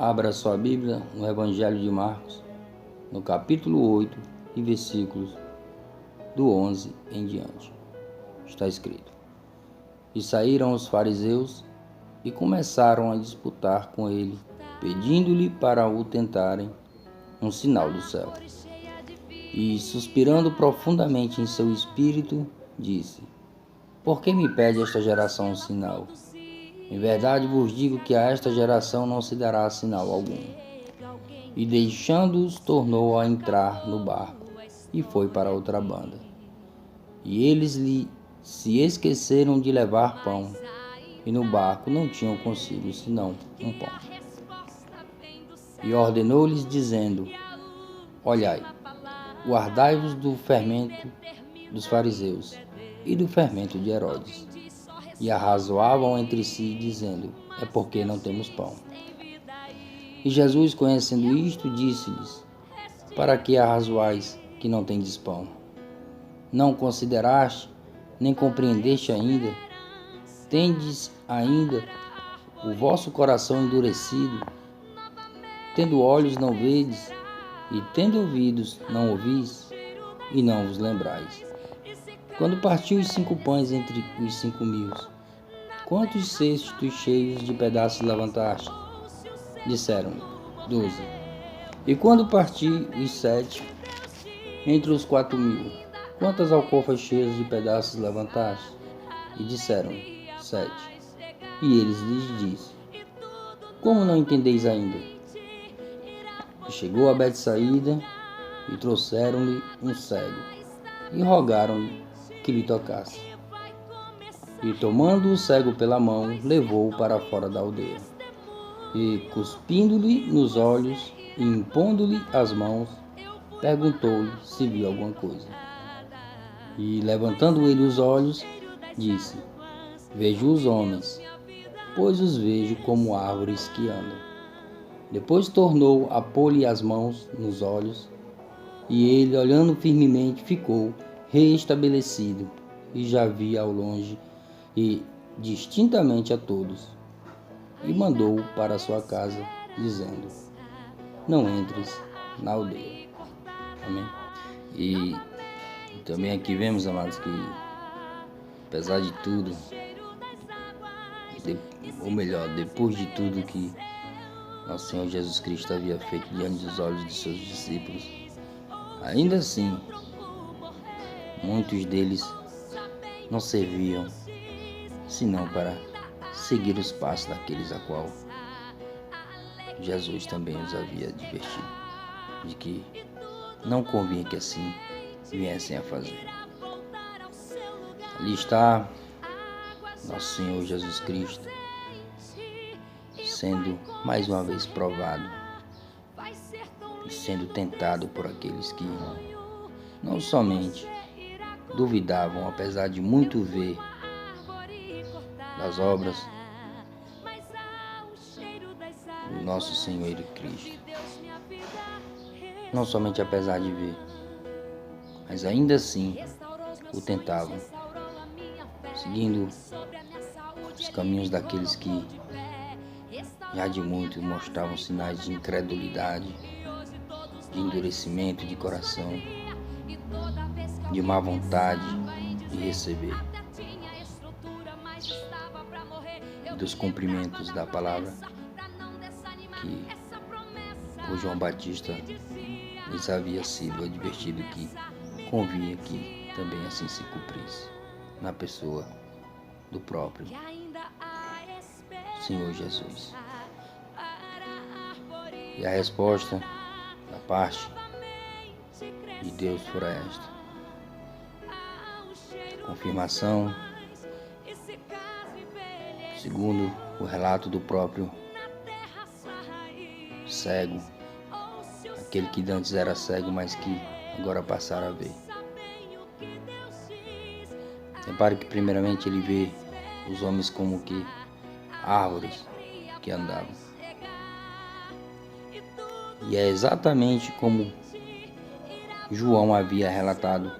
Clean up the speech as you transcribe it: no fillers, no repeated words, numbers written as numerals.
Abra sua Bíblia no Evangelho de Marcos, no capítulo 8 e versículos do 11 em diante. Está escrito: E saíram os fariseus e começaram a disputar com ele, pedindo-lhe para o tentarem um sinal do céu. E, suspirando profundamente em seu espírito, disse: Por que me pede esta geração um sinal? Em verdade vos digo que a esta geração não se dará sinal algum. E deixando-os, tornou a entrar no barco e foi para outra banda. E eles se esqueceram de levar pão, e no barco não tinham consigo senão um pão. E ordenou-lhes, dizendo: Olhai, guardai-vos do fermento dos fariseus e do fermento de Herodes. E arrazoavam entre si, dizendo: É porque não temos pão. E Jesus, conhecendo isto, disse-lhes: Para que arrazoais que não tendes pão? Não consideraste, nem compreendeste ainda? Tendes ainda o vosso coração endurecido? Tendo olhos, não vedes, e tendo ouvidos, não ouvis, e não vos lembrais. Quando partiu os 5 pães entre os 5.000, quantos cestos cheios de pedaços levantaste? Disseram-lhe: 12. E quando partiu os 7 entre os 4.000, quantas alcofas cheias de pedaços levantaste? E disseram-lhe: 7. E eles lhes disse: Como não entendeis ainda? E chegou a Betsaída, e trouxeram-lhe um cego, e rogaram-lhe que lhe tocasse. E tomando o cego pela mão, levou-o para fora da aldeia. E cuspindo-lhe nos olhos e impondo-lhe as mãos, perguntou-lhe se viu alguma coisa. E levantando ele os olhos, disse: Vejo os homens, pois os vejo como árvores que andam. Depois tornou a pôr-lhe as mãos nos olhos, e ele, olhando firmemente, ficou reestabelecido, e já via ao longe e distintamente a todos. E mandou-o para sua casa, dizendo: Não entres na aldeia. Amém? E também aqui vemos, amados, que apesar de tudo, ou melhor, depois de tudo que nosso Senhor Jesus Cristo havia feito diante dos olhos de seus discípulos, ainda assim, muitos deles não serviam senão para seguir os passos daqueles a qual Jesus também os havia advertido, de que não convinha que assim viessem a fazer. Ali está nosso Senhor Jesus Cristo sendo mais uma vez provado e sendo tentado por aqueles que não somente duvidavam, apesar de muito ver das obras do nosso Senhor e Cristo. Não somente apesar de ver, mas ainda assim o tentavam, seguindo os caminhos daqueles que já de muito mostravam sinais de incredulidade, de endurecimento de coração, de má vontade de receber, dos cumprimentos da palavra que por João Batista lhes havia sido advertido que convinha que também assim se cumprisse na pessoa do próprio Senhor Jesus. E a resposta da parte de Deus fora esta: confirmação, segundo o relato do próprio cego, aquele que antes era cego, mas que agora passaram a ver. Repare que primeiramente ele vê os homens como que árvores que andavam. E é exatamente como João havia relatado